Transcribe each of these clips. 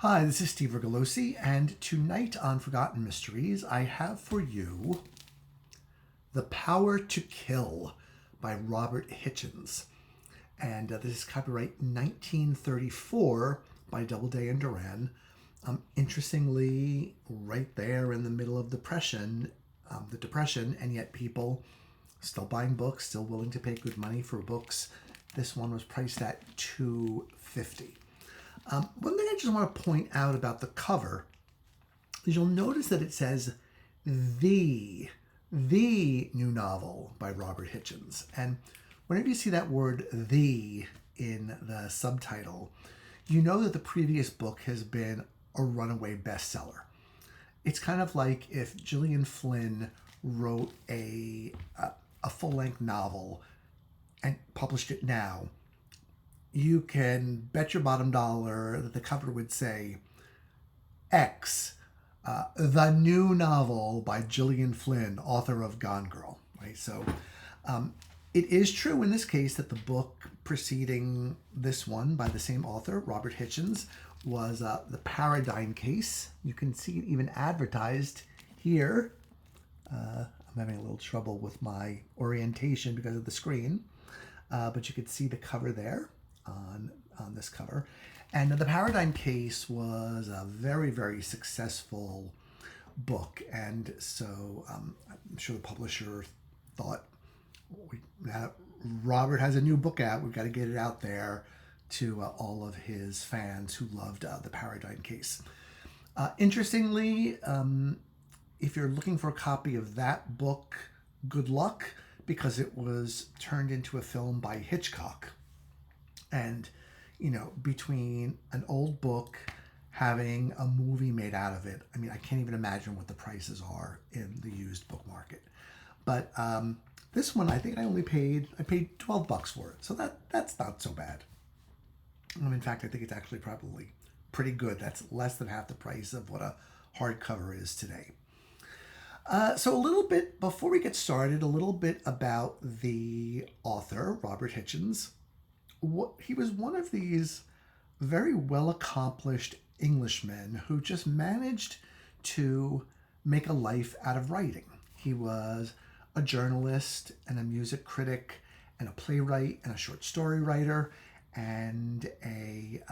Hi, this is Steve Rigolosi, and tonight on Forgotten Mysteries, I have for you The Power to Kill by Robert Hichens. And this is copyright 1934 by Doubleday and Duran. Interestingly, right there in the middle of the Depression, and yet people still buying books, still willing to pay good money for books. This one was priced at $2.50. One thing I just want to point out about the cover is you'll notice that it says the new novel by Robert Hichens. And whenever you see that word the in the subtitle, you know that the previous book has been a runaway bestseller. It's kind of like if Gillian Flynn wrote a full-length novel and published it now. You can bet your bottom dollar that the cover would say X, the new novel by Gillian Flynn, author of Gone Girl. Right? So it is true in this case that the book preceding this one by the same author, Robert Hichens, was The Paradigm Case. You can see it even advertised here. I'm having a little trouble with my orientation because of the screen, but you could see the cover there. On this cover. And The Paradigm Case was a very, very successful book. And so I'm sure the publisher thought, Robert has a new book out. We've got to get it out there to all of his fans who loved The Paradigm Case. Interestingly, if you're looking for a copy of that book, good luck, because it was turned into a film by Hitchcock. And, between an old book having a movie made out of it, I can't even imagine what the prices are in the used book market. But this one, I think I paid $12 for it. So that's not so bad. In fact, I think it's actually probably pretty good. That's less than half the price of what a hardcover is today. So a little bit, before we get started, a little bit about the author, Robert Hichens. He was one of these very well-accomplished Englishmen who just managed to make a life out of writing. He was a journalist and a music critic and a playwright and a short story writer and a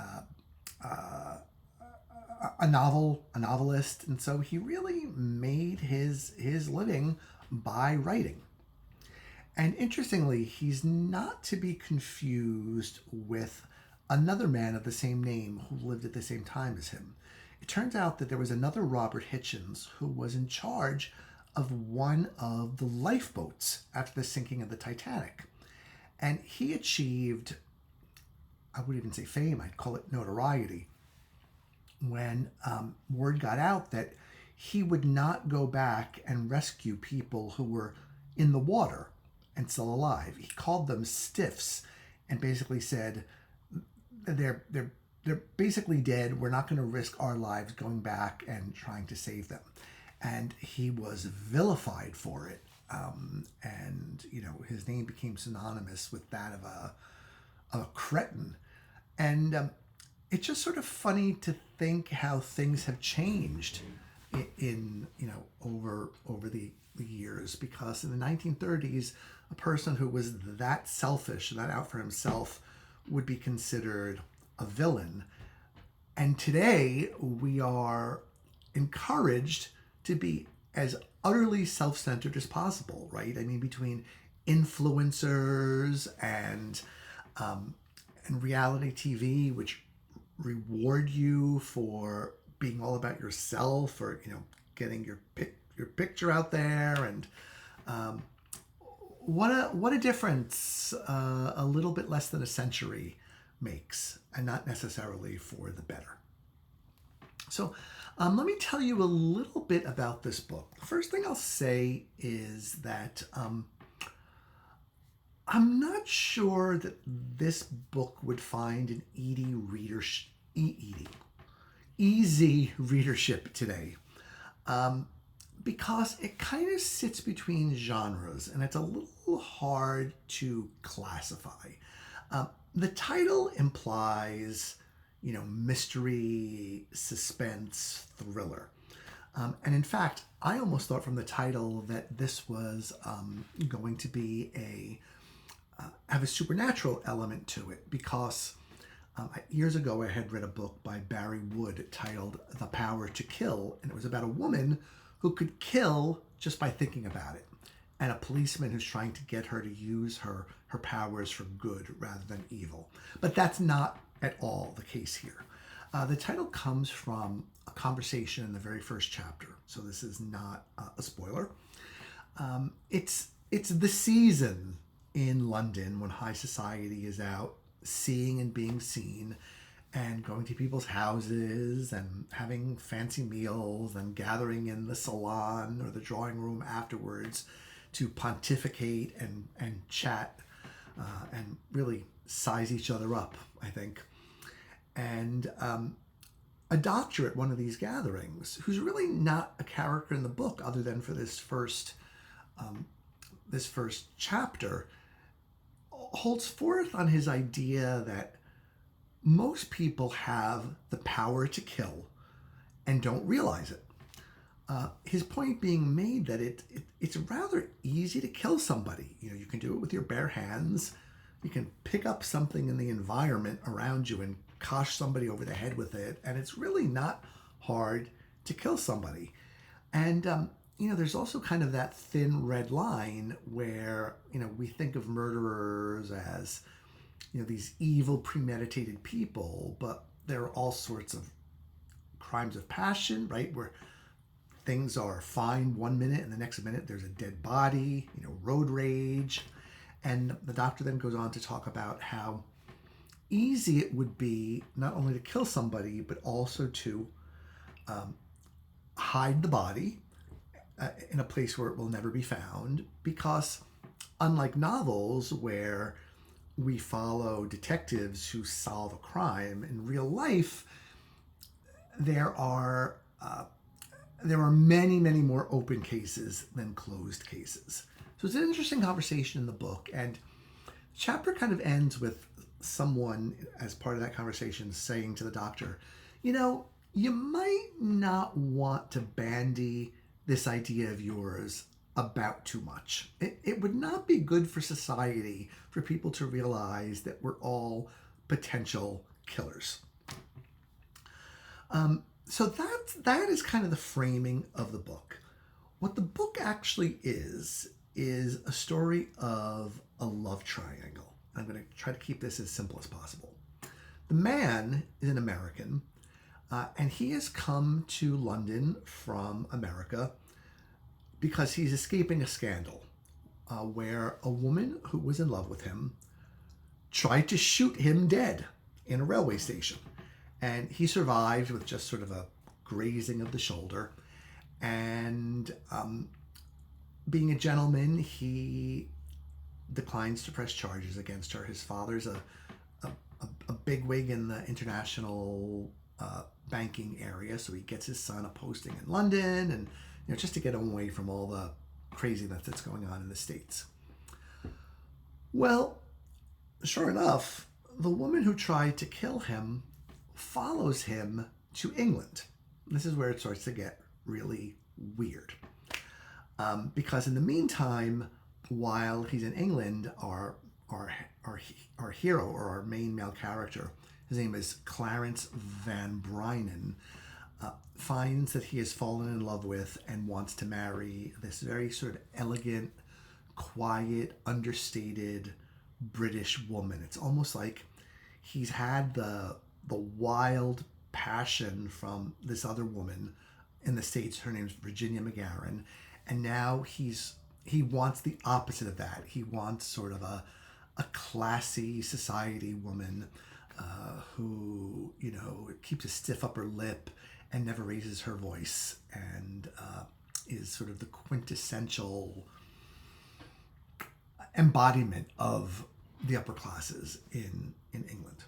novelist. And so he really made his living by writing. And interestingly, he's not to be confused with another man of the same name who lived at the same time as him. It turns out that there was another Robert Hichens who was in charge of one of the lifeboats after the sinking of the Titanic. And he achieved, I wouldn't even say fame, I'd call it notoriety, when word got out that he would not go back and rescue people who were in the water and still alive. He called them stiffs and basically said, they're basically dead. We're not going to risk our lives going back and trying to save them. And he was vilified for it. And his name became synonymous with that of a cretin. And it's just sort of funny to think how things have changed in over the years, because in the 1930s, a person who was that selfish, that out for himself, would be considered a villain. And today we are encouraged to be as utterly self-centered as possible, right? Between influencers and reality TV, which reward you for being all about yourself, or getting your picture out there, and what a difference a little bit less than a century makes, and not necessarily for the better. So let me tell you a little bit about this book. The first thing I'll say is that I'm not sure that this book would find an easy readership today, because it kind of sits between genres and it's a little hard to classify. The title implies mystery, suspense, thriller. And in fact, I almost thought from the title that this was going to be have a supernatural element to it, because years ago I had read a book by Bari Wood titled The Power to Kill, and it was about a woman who could kill just by thinking about it, and a policeman who's trying to get her to use her powers for good rather than evil. But that's not at all the case here. The title comes from a conversation in the very first chapter, so this is not a spoiler. It's the season in London when high society is out seeing and being seen, and going to people's houses and having fancy meals and gathering in the salon or the drawing room afterwards to pontificate and chat and really size each other up, I think. And a doctor at one of these gatherings, who's really not a character in the book other than for this first chapter, holds forth on his idea that most people have the power to kill and don't realize it. His point being made that it's rather easy to kill somebody. You can do it with your bare hands. You can pick up something in the environment around you and kosh somebody over the head with it, and it's really not hard to kill somebody. And there's also kind of that thin red line where we think of murderers as these evil premeditated people, but there are all sorts of crimes of passion, right, where things are fine one minute and the next minute there's a dead body, road rage. And the doctor then goes on to talk about how easy it would be not only to kill somebody, but also to hide the body in a place where it will never be found, because unlike novels where we follow detectives who solve a crime, in real life there are many, many more open cases than closed cases. So it's an interesting conversation in the book, and the chapter kind of ends with someone, as part of that conversation, saying to the doctor, you might not want to bandy this idea of yours about too much. It would not be good for society for people to realize that we're all potential killers. So that is kind of the framing of the book. What the book actually is a story of a love triangle. I'm going to try to keep this as simple as possible. The man is an American, and he has come to London from America because he's escaping a scandal where a woman who was in love with him tried to shoot him dead in a railway station. And he survived with just sort of a grazing of the shoulder. And being a gentleman, he declines to press charges against her. His father's a bigwig in the international banking area, so he gets his son a posting in London, and just to get him away from all the craziness that's going on in the States. Well, sure enough, the woman who tried to kill him follows him to England. This is where it starts to get really weird. Because in the meantime, while he's in England, our hero, or our main male character, his name is Clarence Van Brynen, finds that he has fallen in love with and wants to marry this very sort of elegant, quiet, understated British woman. It's almost like he's had the wild passion from this other woman in the States. Her name's Virginia McGarren, and now he wants the opposite of that. He wants sort of a classy society woman who keeps a stiff upper lip and never raises her voice, and is sort of the quintessential embodiment of the upper classes in England.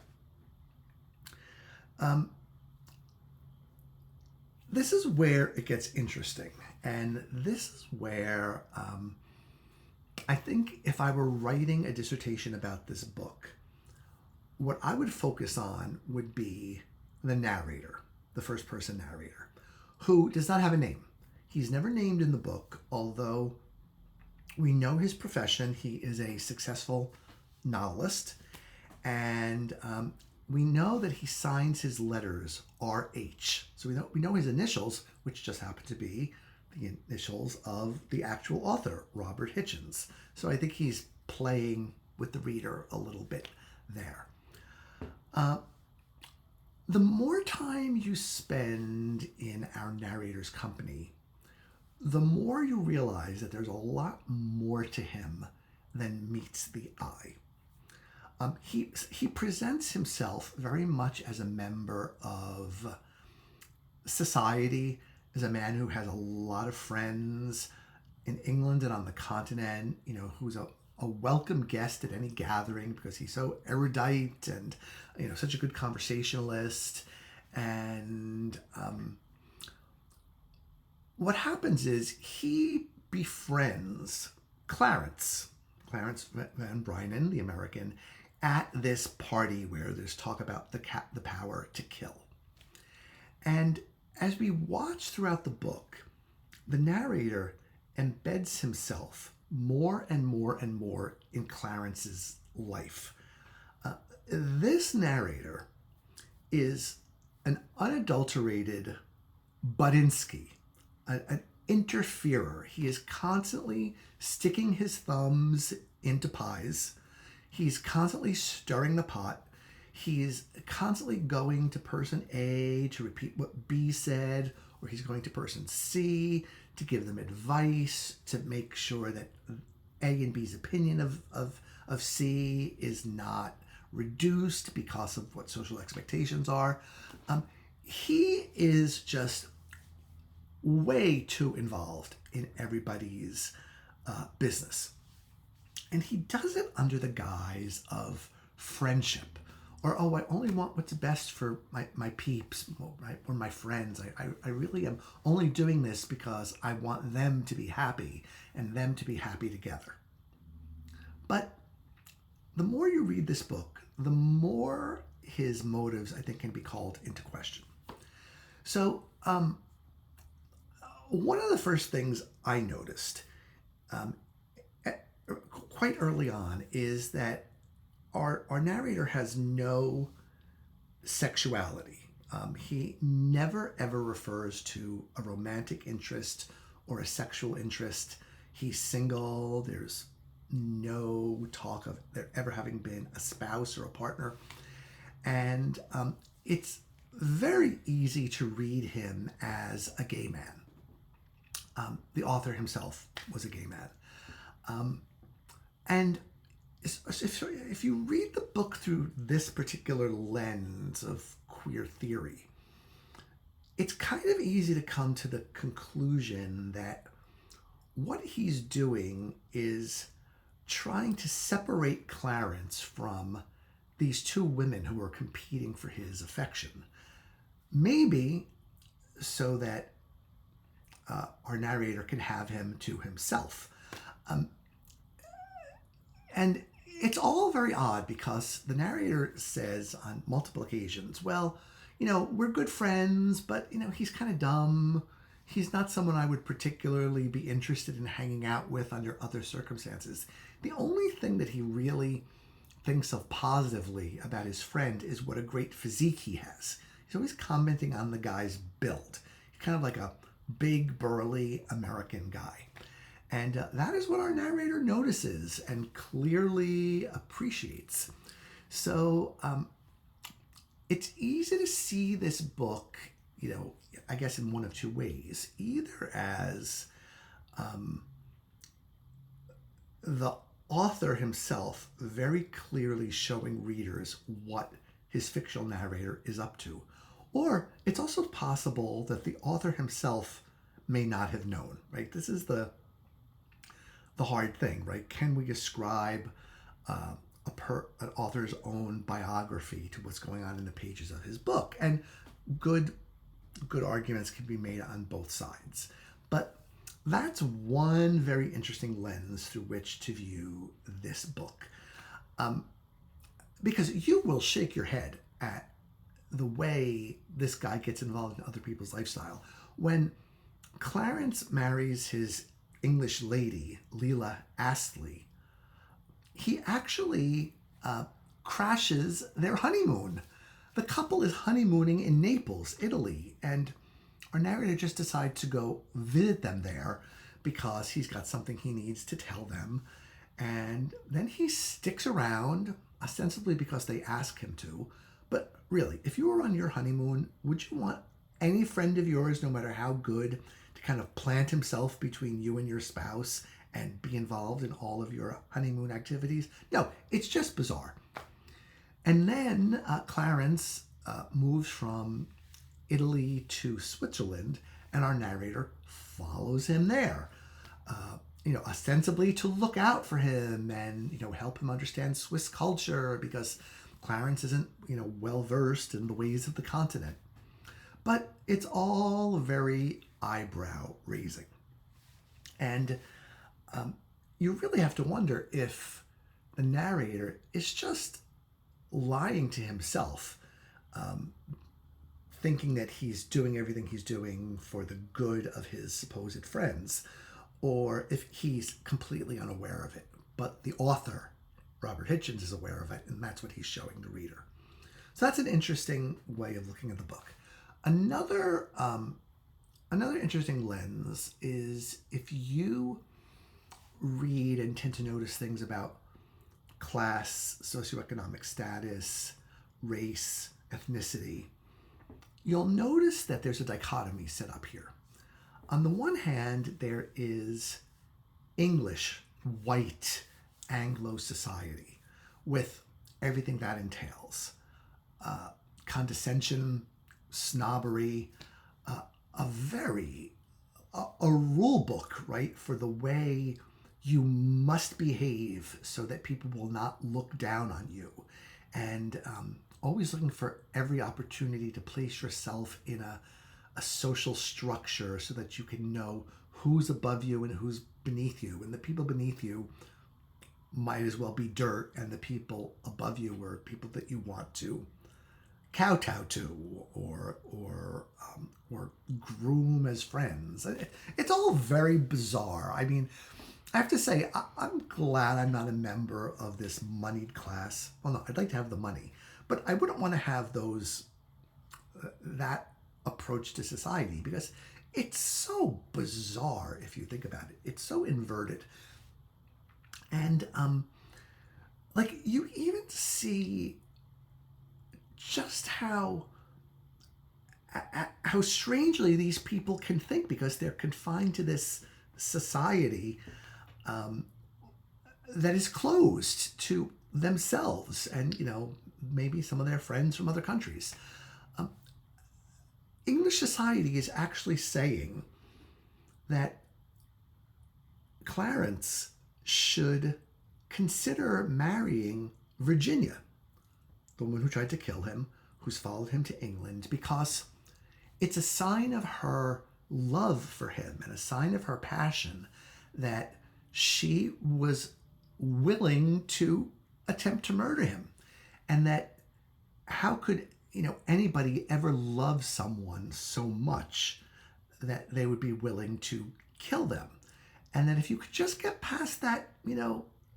This is where it gets interesting, and this is where I think if I were writing a dissertation about this book, what I would focus on would be the narrator, the first person narrator, who does not have a name. He's never named in the book, although we know his profession. He is a successful novelist, and we know that he signs his letters RH. So we know his initials, which just happen to be the initials of the actual author, Robert Hichens. So I think he's playing with the reader a little bit there. The more time you spend in our narrator's company, the more you realize that there's a lot more to him than meets the eye. He presents himself very much as a member of society, as a man who has a lot of friends in England and on the continent, who's a welcome guest at any gathering because he's so erudite and, such a good conversationalist. And what happens is he befriends Clarence Van Brynen, the American, at this party where there's talk about the power to kill. And as we watch throughout the book, the narrator embeds himself more and more and more in Clarence's life. This narrator is an unadulterated buttinsky, an interferer. He is constantly sticking his thumbs into pies. He's constantly stirring the pot. He's constantly going to person A to repeat what B said, or he's going to person C to give them advice, to make sure that A and B's opinion of C is not reduced because of what social expectations are. He is just way too involved in everybody's business. And he does it under the guise of friendship, or, I only want what's best for my peeps, right, or my friends. I really am only doing this because I want them to be happy and them to be happy together. But the more you read this book, the more his motives, I think, can be called into question. So one of the first things I noticed quite early on is that our narrator has no sexuality. He never ever refers to a romantic interest or a sexual interest. He's single. There's no talk of there ever having been a spouse or a partner. And it's very easy to read him as a gay man. The author himself was a gay man. And if you read the book through this particular lens of queer theory, it's kind of easy to come to the conclusion that what he's doing is trying to separate Clarence from these two women who are competing for his affection. Maybe so that our narrator can have him to himself. And it's all very odd because the narrator says on multiple occasions, well, we're good friends, but, he's kind of dumb. He's not someone I would particularly be interested in hanging out with under other circumstances. The only thing that he really thinks of positively about his friend is what a great physique he has. He's always commenting on the guy's build. He's kind of like a big, burly American guy. And that is what our narrator notices and clearly appreciates. So it's easy to see this book, I guess in one of two ways. Either as the author himself very clearly showing readers what his fictional narrator is up to. Or it's also possible that the author himself may not have known, right? This is the hard thing, right? Can we ascribe an author's own biography to what's going on in the pages of his book? And good arguments can be made on both sides. But that's one very interesting lens through which to view this book. because you will shake your head at the way this guy gets involved in other people's lifestyle. When Clarence marries his English lady, Leela Astley, he actually crashes their honeymoon. The couple is honeymooning in Naples, Italy, and our narrator just decides to go visit them there because he's got something he needs to tell them. And then he sticks around, ostensibly because they ask him to. But really, if you were on your honeymoon, would you want any friend of yours, no matter how good, to kind of plant himself between you and your spouse and be involved in all of your honeymoon activities? No, it's just bizarre. And then Clarence moves from Italy to Switzerland, and our narrator follows him there, ostensibly to look out for him and, help him understand Swiss culture, because Clarence isn't, well versed in the ways of the continent. But it's all very eyebrow raising. And you really have to wonder if the narrator is just lying to himself, thinking that he's doing everything he's doing for the good of his supposed friends, or if he's completely unaware of it. But the author, Robert Hichens, is aware of it, and that's what he's showing the reader. So that's an interesting way of looking at the book. Another interesting lens is if you read and tend to notice things about class, socioeconomic status, race, ethnicity, you'll notice that there's a dichotomy set up here. On the one hand, there is English, white, Anglo society with everything that entails. Condescension, snobbery, a rule book, right, for the way you must behave so that people will not look down on you. And always looking for every opportunity to place yourself in a social structure so that you can know who's above you and who's beneath you. And the people beneath you might as well be dirt, and the people above you are people that you want to kowtow to or groom as friends. It's all very bizarre. I mean, I have to say, I'm glad I'm not a member of this moneyed class. Well, no, I'd like to have the money, but I wouldn't want to have that approach to society, because it's so bizarre if you think about it. It's so inverted. And you even see just how strangely these people can think, because they're confined to this society that is closed to themselves and, maybe some of their friends from other countries. English society is actually saying that Clarence should consider marrying Virginia, the woman who tried to kill him, who's followed him to England, because it's a sign of her love for him and a sign of her passion that she was willing to attempt to murder him. And that how could, anybody ever love someone so much that they would be willing to kill them? And that if you could just get past that,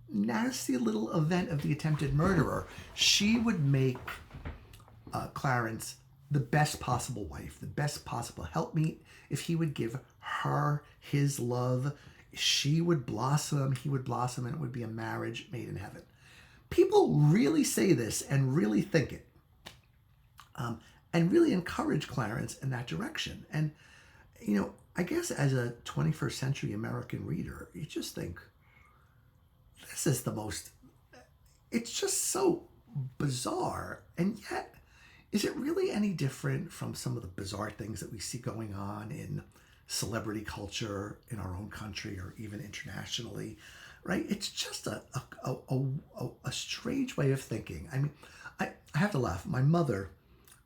nasty little event of the attempted murderer, she would make Clarence the best possible wife, the best possible helpmeet. If he would give her his love, she would blossom, he would blossom, and it would be a marriage made in heaven. People really say this and really think it, and really encourage Clarence in that direction. And, I guess as a 21st century American reader, you just think, this is it's just so bizarre. And yet, is it really any different from some of the bizarre things that we see going on in celebrity culture in our own country or even internationally, right? It's just a strange way of thinking. I mean, I have to laugh. My mother,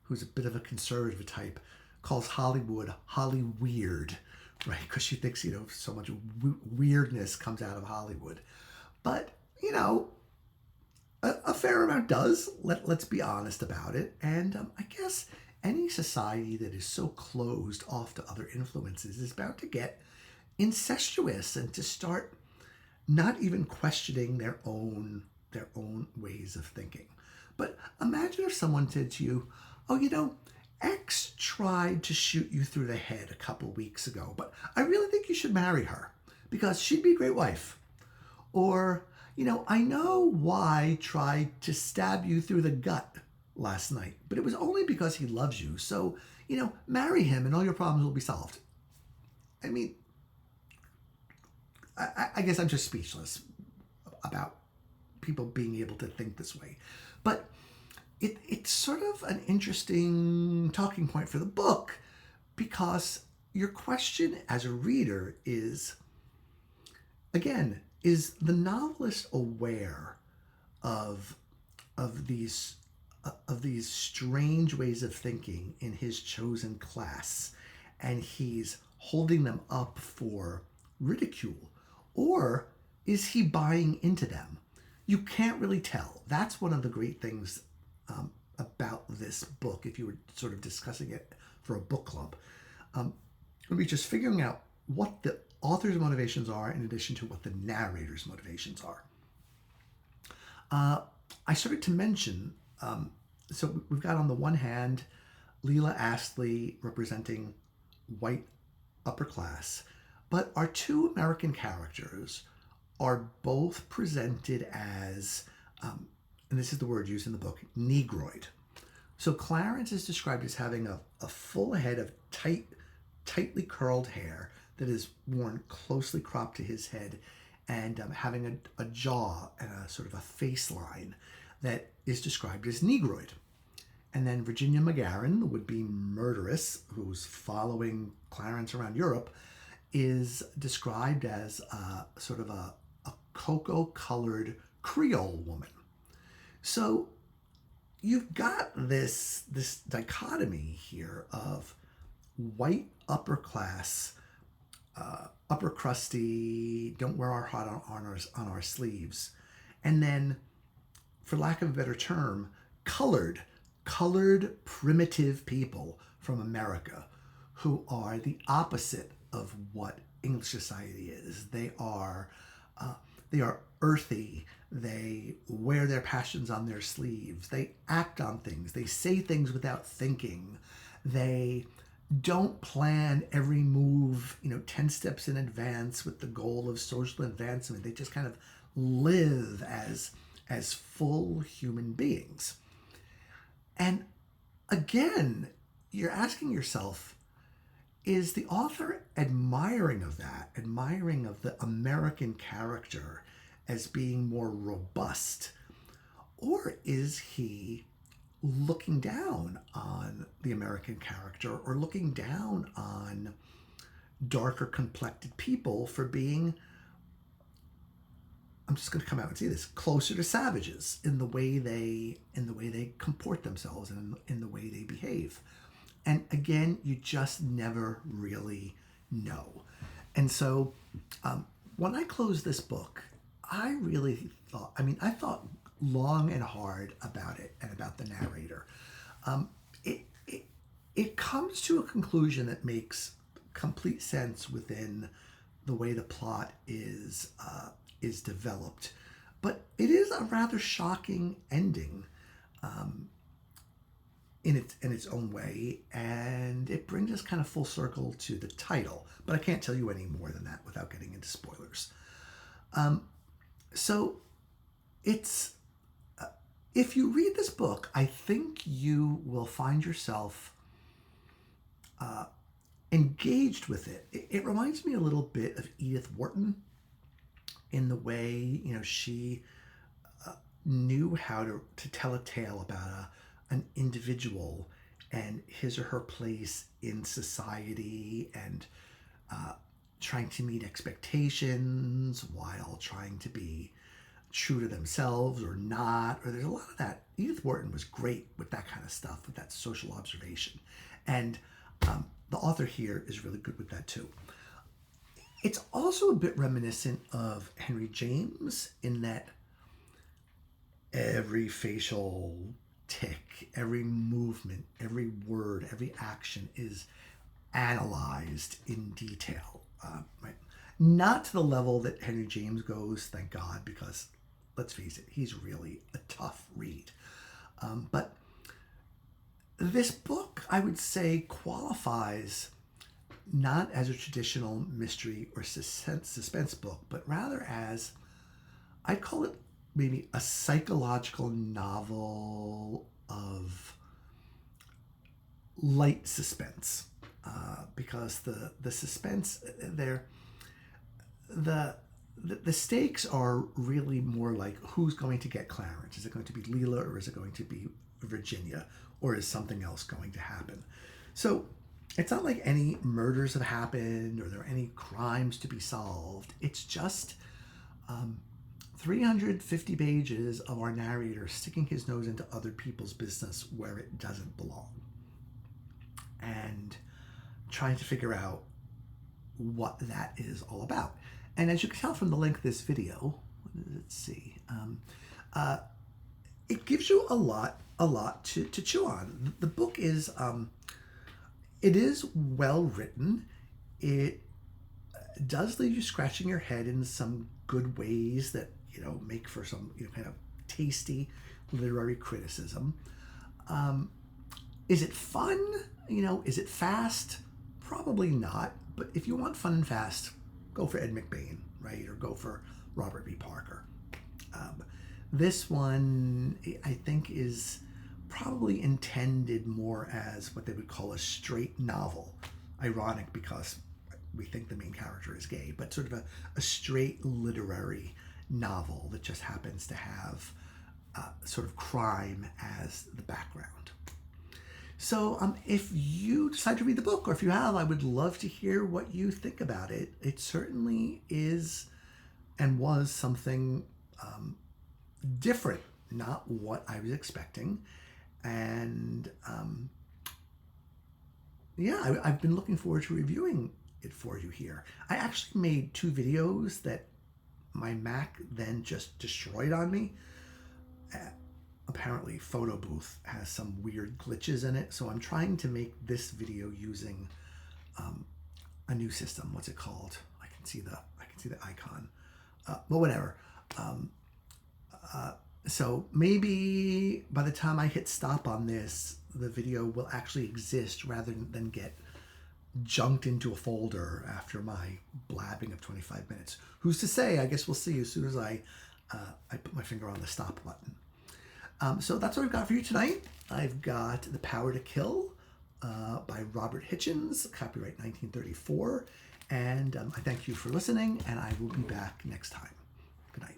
who's a bit of a conservative type, calls Hollywood Holly weird, right? Because she thinks, so much weirdness comes out of Hollywood. But, A fair amount does. Let's be honest about it. And I guess any society that is so closed off to other influences is bound to get incestuous and to start not even questioning their own ways of thinking. But imagine if someone said to you, "Oh, X tried to shoot you through the head a couple weeks ago, but I really think you should marry her because she'd be a great wife." Or, I know Y tried to stab you through the gut last night, but it was only because he loves you. So, marry him and all your problems will be solved. I mean, I guess I'm just speechless about people being able to think this way. But it's sort of an interesting talking point for the book because your question as a reader is, again, is the novelist aware of these strange ways of thinking in his chosen class, and he's holding them up for ridicule, or is he buying into them? You can't really tell. That's one of the great things about this book, if you were sort of discussing it for a book club. Would be just figuring out what the author's motivations are in addition to what the narrator's motivations are. I started to mention, so we've got on the one hand Leela Astley representing white upper class, but our two American characters are both presented as, and this is the word used in the book, negroid. So Clarence is described as having a full head of tightly curled hair that is worn closely cropped to his head, and having a jaw and a sort of a face line that is described as negroid. And then Virginia McGarren, the would-be murderess who's following Clarence around Europe, is described as sort of a cocoa-colored Creole woman. So you've got this dichotomy here of white upper class, upper crusty, don't wear our heart on our sleeves, and then, for lack of a better term, colored primitive people from America who are the opposite of what English society is. They are earthy. They wear their passions on their sleeves. They act on things. They say things without thinking. They don't plan every move, 10 steps in advance with the goal of social advancement. They just kind of live as full human beings. And again, you're asking yourself, is the author admiring of the American character as being more robust? Or is he looking down on the American character, or looking down on darker complected people for being, I'm just going to come out and say this, closer to savages in the way they comport themselves and in the way they behave? And again, you just never really know. And so when I closed this book, I really thought, I thought long and hard about it and about the narrator. It comes to a conclusion that makes complete sense within the way the plot is developed, but it is a rather shocking ending in its own way, and it brings us kind of full circle to the title. But I can't tell you any more than that without getting into spoilers. So it's if you read this book, I think you will find yourself engaged with it. It reminds me a little bit of Edith Wharton in the way, she knew how to tell a tale about an individual and his or her place in society, and trying to meet expectations while trying to be true to themselves or not. Or there's a lot of that. Edith Wharton was great with that kind of stuff, with that social observation. And the author here is really good with that too. It's also a bit reminiscent of Henry James in that every facial tick, every movement, every word, every action is analyzed in detail. Right? Not to the level that Henry James goes, thank God, because let's face it, he's really a tough read. But this book, I would say, qualifies not as a traditional mystery or suspense book, but rather as, I'd call it maybe a psychological novel of light suspense, because the suspense there, the stakes are really more like who's going to get Clarence. Is it going to be Leela, or is it going to be Virginia, or is something else going to happen? So it's not like any murders have happened or there are any crimes to be solved. It's just 350 pages of our narrator sticking his nose into other people's business where it doesn't belong, and trying to figure out what that is all about. And as you can tell from the length of this video, let's see, it gives you a lot to chew on. The book is, it is well written. It does leave you scratching your head in some good ways that, make for some, kind of tasty literary criticism. Is it fun? Is it fast? Probably not. But if you want fun and fast, go for Ed McBain, right? Or go for Robert B. Parker. This one, I think, is probably intended more as what they would call a straight novel. Ironic, because we think the main character is gay, but sort of a straight literary novel that just happens to have sort of crime as the background. So if you decide to read the book, or if you have, I would love to hear what you think about it. It certainly is and was something different, not what I was expecting. And yeah, I've been looking forward to reviewing it for you here. I actually made 2 videos that my Mac then just destroyed on me. Apparently Photo Booth has some weird glitches in it, so I'm trying to make this video using a new system. What's it called? I can see the icon. But whatever. So maybe by the time I hit stop on this, the video will actually exist rather than get junked into a folder after my blabbing of 25 minutes. Who's to say? I guess we'll see as soon as I put my finger on the stop button. So that's what I've got for you tonight. I've got The Power to Kill by Robert Hichens, copyright 1934. And I thank you for listening, and I will be back next time. Good night.